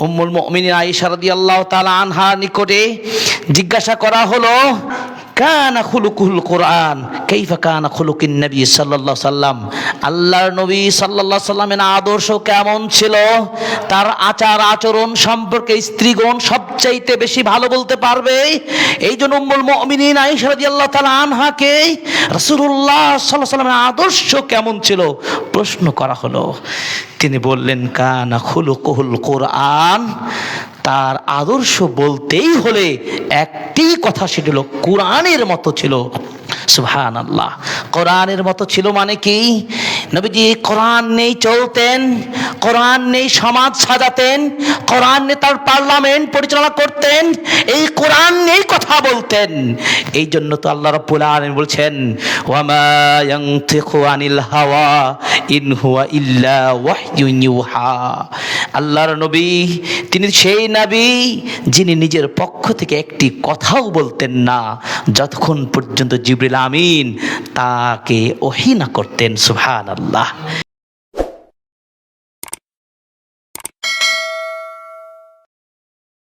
উম্মুল মুমিনিন আয়েশা রাদিয়াল্লাহু তাআলা আনহার নিকটে জিজ্ঞাসা করা হলো, কানা খুলুকুল কোরআন কাইফা কানা খুলুকিন নবী সাল্লাল্লাহু সাল্লাম, আল্লাহর নবী সাল্লাল্লাহু সাল্লামের আদর্শ কেমন ছিল, তার আচার আচরণ সম্পর্কে স্ত্রীগণ সবচাইতে বেশি ভালো বলতে পারবে। এই জন্য উম্মুল মুমিনিন আয়েশা রাদিয়াল্লাহু তাআলা আনহাকে রাসূলুল্লাহ সাল্লাল্লাহু আলাইহি ওয়াসাল্লামের আদর্শ কেমন ছিল প্রশ্ন করা হলো। তিনি বললেন, কানা খুলুকুল কোরআন, তার আদর্শ বলতেই হলে একটি কথা, সেটা হলো কোরআনের মতো ছিল। সুবহানাল্লাহ। কোরআনের মতো ছিল মানে কি? নবীজি কোরআন নেই চলতেন, কোরআন নেই সমাজ সাজাতেন, কোরআন নেই তার পার্লামেন্ট পরিচালনা করতেন, এই কোরআন নেই কথা বলতেন। এই জন্য তো আল্লাহ রাব্বুল আলামিন বলছেন, ওয়ামা ইয়ানতিকু আনিল হাওয়া ইন হুয়া ইল্লা ওয়াহয়ুন ইউহা। আল্লাহর নবী তিনি সেই নবী যিনি নিজের পক্ষ থেকে একটি কথাও বলতেন না যতক্ষণ পর্যন্ত জিবরিল আমিন তাকে ওহী না করতেন। সুবহানাল্লাহ।